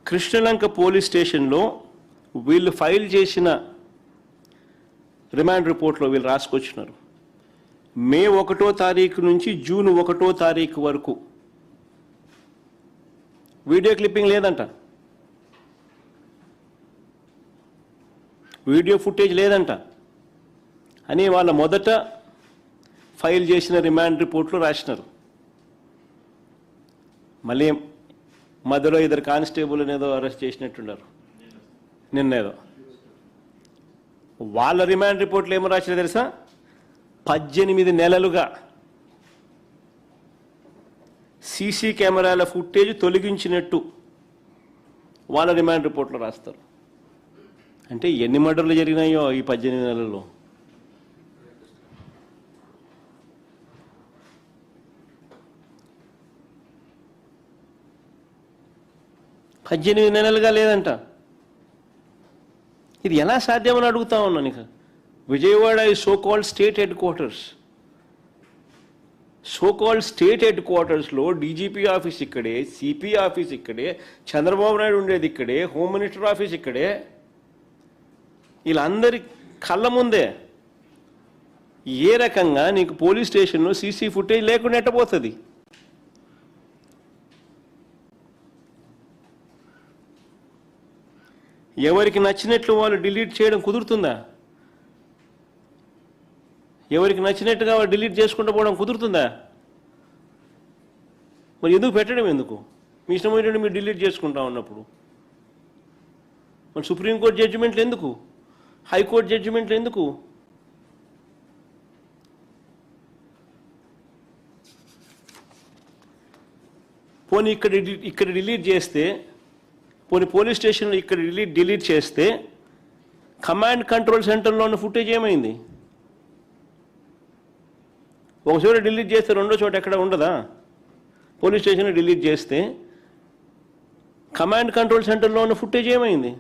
Krishnalanka police స్టేషన్లో వీళ్ళు file చేసిన రిమాండ్ రిపోర్ట్లో వీళ్ళు రాసుకొచ్చినారు. మే 1వ తారీఖు నుంచి జూన్ 1వ తారీఖు వరకు వీడియో క్లిప్పింగ్ లేదంట, వీడియో ఫుటేజ్ లేదంట అని వాళ్ళ మొదట ఫైల్ చేసిన రిమాండ్ రిపోర్ట్లో రాసినారు. మళ్ళీ మధ్యలో 2 కానిస్టేబుల్ ఏదో అరెస్ట్ చేసినట్టున్నారు నిన్నేదో. వాళ్ళ రిమాండ్ రిపోర్ట్లు ఏమో రాసినా తెలుసా? 18 నెలలుగా సీసీ కెమెరాల ఫుటేజ్ తొలగించినట్టు వాళ్ళ రిమాండ్ రిపోర్ట్లో రాస్తారు. అంటే ఎన్ని మర్డర్లు జరిగినాయో ఈ 18 నెలల్లో. పద్దెనిమిది నెలలుగా లేదంట. ఇది ఎలా సాధ్యమని అడుగుతా ఉన్నాను. ఇక విజయవాడ ఈ so called state head quarters. So called state head క్వార్టర్స్లో డీజీపీ ఆఫీస్ ఇక్కడే, సిపి ఆఫీస్ ఇక్కడే, చంద్రబాబు నాయుడు ఉండేది ఇక్కడే, హోమ్ మినిస్టర్ ఆఫీస్ ఇక్కడే. వీళ్ళందరి కళ్ళ ముందే ఏ రకంగా నీకు పోలీస్ స్టేషన్లో సీసీ ఫుటేజ్ లేకుండా ఎట్టబోతుంది? ఎవరికి నచ్చినట్లు వాళ్ళు డిలీట్ చేయడం కుదురుతుందా? ఎవరికి నచ్చినట్టుగా వాళ్ళు డిలీట్ చేసుకుంటూ పోవడం కుదురుతుందా? మరి ఎందుకు పెట్టడం? ఎందుకు మీ ఇష్టం ఏంటంటే మీరు డిలీట్ చేసుకుంటా ఉన్నప్పుడు? మరి సుప్రీంకోర్టు జడ్జిమెంట్లు ఎందుకు? హైకోర్టు జడ్జిమెంట్లు ఎందుకు? పోనీ ఇక్కడ డిలీట్ చేస్తే, పోనీ పోలీస్ స్టేషన్లో ఇక్కడ డిలీట్ చేస్తే కమాండ్ కంట్రోల్ సెంటర్లో ఉన్న ఫుటేజ్ ఏమైంది? ఒక చోట డిలీట్ చేస్తే రెండో చోట ఎక్కడ ఉండదా? పోలీస్ స్టేషన్లో డిలీట్ చేస్తే కమాండ్ కంట్రోల్ సెంటర్లో ఉన్న ఫుటేజ్ ఏమైంది?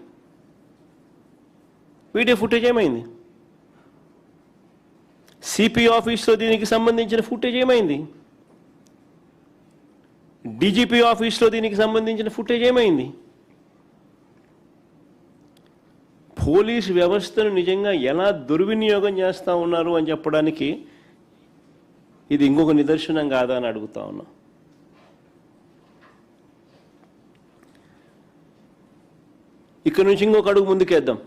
వీడియో ఫుటేజ్ ఏమైంది? సిపి ఆఫీస్లో దీనికి సంబంధించిన ఫుటేజ్ ఏమైంది? డీజీపీ ఆఫీస్లో దీనికి సంబంధించిన ఫుటేజ్ ఏమైంది? పోలీసు వ్యవస్థను నిజంగా ఎలా దుర్వినియోగం చేస్తూ ఉన్నారు అని చెప్పడానికి ఇది ఇంకొక నిదర్శనం కాదా అని అడుగుతా ఉన్నా. ఇక్కడ నుంచి ఇంకొక అడుగు ముందుకేద్దాం.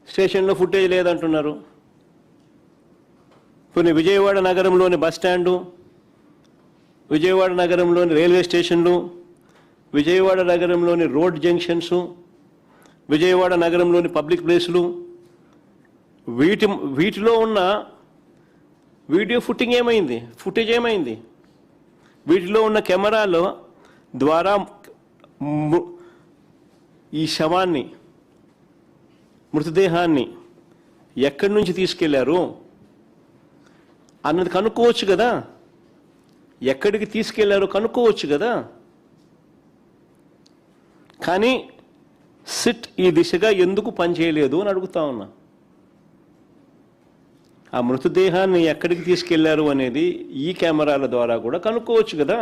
స్టేషన్లో ఫుటేజ్ లేదంటున్నారు. కొన్ని విజయవాడ నగరంలోని బస్టాండు, విజయవాడ నగరంలోని రైల్వే స్టేషన్లు, విజయవాడ నగరంలోని రోడ్ జంక్షన్స్, విజయవాడ నగరంలోని పబ్లిక్ ప్లేసులు, వీటిలో ఉన్న వీడియో ఫుటేజ్ ఏమైంది? వీటిలో ఉన్న కెమెరాల ద్వారా ఈ శవాన్ని, మృతదేహాన్ని ఎక్కడి నుంచి తీసుకెళ్లారు అన్నది కనుక్కోవచ్చు కదా? ఎక్కడికి తీసుకెళ్లారో కనుక్కోవచ్చు కదా? కానీ సిట్ ఈ దిశగా ఎందుకు పనిచేయలేదు అని అడుగుతా ఉన్నా. ఆ మృతదేహాన్ని ఎక్కడికి తీసుకెళ్లారు అనేది ఈ కెమెరాల ద్వారా కూడా కనుక్కోవచ్చు కదా?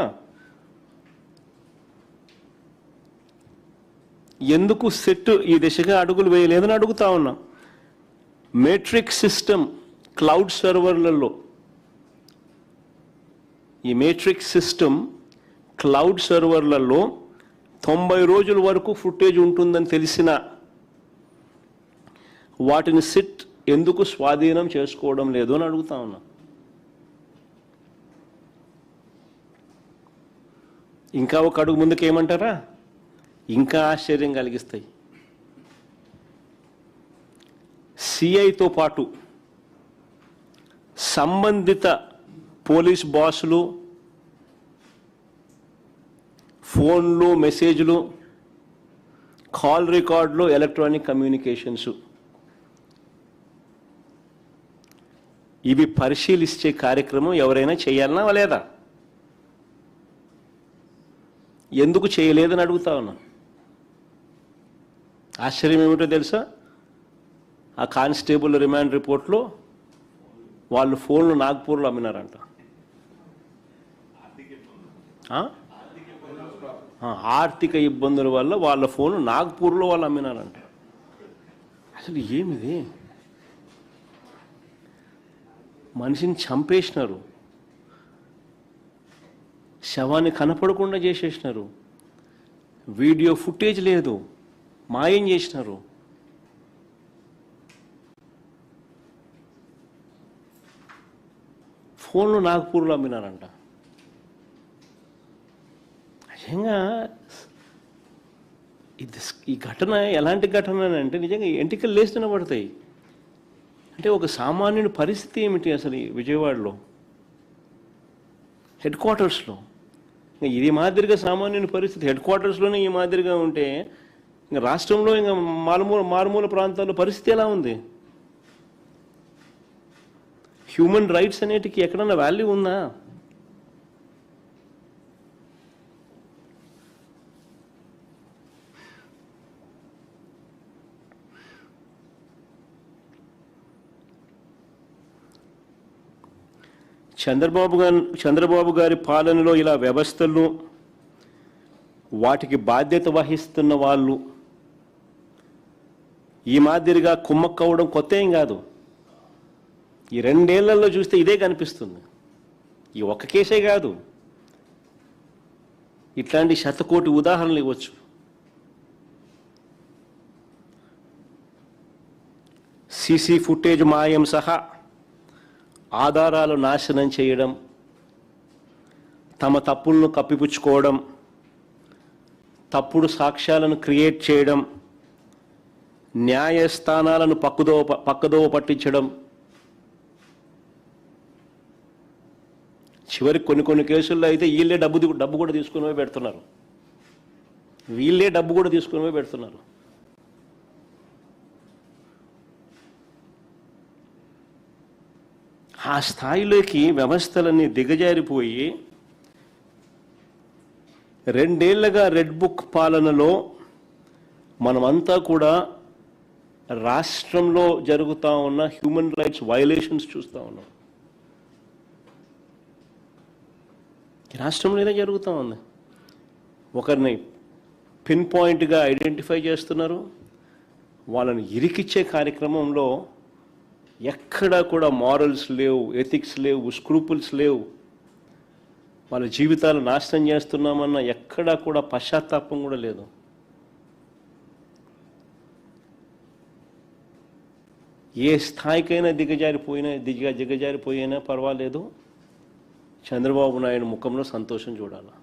ఎందుకు సిట్ ఈ దిశగా అడుగులు వేయలేదని అడుగుతా ఉన్నా. మేట్రిక్స్ సిస్టమ్ క్లౌడ్ సర్వర్లలో, ఈ మేట్రిక్స్ సిస్టమ్ క్లౌడ్ సర్వర్లలో 90 రోజుల వరకు ఫుటేజ్ ఉంటుందని తెలిసిన వాటిని సిట్ ఎందుకు స్వాధీనం చేసుకోవడం లేదు అని అడుగుతా ఉన్నా. ఇంకా ఒక అడుగు ముందుకు ఏమంటారా? ఇంకా ఆశ్చర్యం కలిగిస్తాయి. సిఐతో పాటు సంబంధిత పోలీస్ బాసులు ఫోన్లు, మెసేజ్లు, కాల్ రికార్డులు, ఎలక్ట్రానిక్ కమ్యూనికేషన్స్ ఇవి పరిశీలించే కార్యక్రమం ఎవరైనా చేయాలనా లేదా? ఎందుకు చేయలేదని అడుగుతా ఉన్నా. ఆశ్చర్యం ఏమిటో తెలుసా? ఆ కానిస్టేబుల్ రిమాండ్ రిపోర్ట్లో వాళ్ళు ఫోన్లు నాగ్పూర్లో అమ్మినారంట. ఆర్థిక ఇబ్బందుల వల్ల వాళ్ళ ఫోన్ నాగ్పూర్లో వాళ్ళు అమ్మినారంట. అసలు ఏమిది? మనిషిని చంపేసినారు, శవాన్ని కనపడకుండా చేసేసినారు, వీడియో ఫుటేజ్ లేదు, మాయం చేసినారు. ఫోన్లు నాగ్పూర్లో అమ్మినారంట. నిజంగా ఈ ఘటన ఎలాంటి ఘటన అంటే నిజంగా ఎంటికలు లేస్తూనే పడతాయి. అంటే ఒక సామాన్యుని పరిస్థితి ఏమిటి అసలు ఈ విజయవాడలో హెడ్ క్వార్టర్స్లో? ఇది మాదిరిగా సామాన్యుని పరిస్థితి హెడ్ క్వార్టర్స్లోనే ఈ మాదిరిగా ఉంటే ఇంకా రాష్ట్రంలో ఇంకా మారుమూల ప్రాంతాల్లో పరిస్థితి ఎలా ఉంది? హ్యూమన్ రైట్స్ అనేటికి ఎక్కడన్నా వాల్యూ ఉందా? చంద్రబాబు గారి పాలనలో ఇలా వ్యవస్థలను వాటికి బాధ్యత వహిస్తున్న వాళ్ళు ఈ మాదిరిగా కుమ్మక్కవడం కొత్త ఏం కాదు. ఈ 2 ఏళ్లలో చూస్తే ఇదే కనిపిస్తుంది. ఈ ఒక్క కేసే కాదు, ఇట్లాంటి శతకోటి ఉదాహరణలు ఇవ్వచ్చు. సీసీ ఫుటేజ్ మాయం సహా ఆధారాలు నాశనం చేయడం, తమ తప్పులను కప్పిపుచ్చుకోవడం, తప్పుడు సాక్ష్యాలను క్రియేట్ చేయడం, న్యాయస్థానాలను పక్కదోవ పట్టించడం, చివరికి కొన్ని కేసుల్లో అయితే వీళ్ళే డబ్బు కూడా తీసుకుని పోయి పెడుతున్నారు. ఆ స్థాయిలోకి వ్యవస్థలన్నీ దిగజారిపోయి 2 ఏళ్లుగా రెడ్ బుక్ పాలనలో మనమంతా కూడా రాష్ట్రంలో జరుగుతూ ఉన్న హ్యూమన్ రైట్స్ వయలేషన్స్ చూస్తూ ఉన్నాం. రాష్ట్రంలో ఇదే జరుగుతూ ఉంది. ఒకరిని పిన్ పాయింట్గా ఐడెంటిఫై చేస్తున్నారు, వాళ్ళని ఇరికిచ్చే కార్యక్రమంలో ఎక్కడా కూడా మారల్స్ లేవు, ఎథిక్స్ లేవు, స్క్రూపుల్స్ లేవు. వాళ్ళ జీవితాలు నాశనం చేస్తున్నామన్న ఎక్కడా కూడా పశ్చాత్తాపం కూడా లేదు. ఏ స్థాయికైనా దిగజారిపోయినా పర్వాలేదు, చంద్రబాబు నాయుడు ముఖంలో సంతోషం చూడాలి.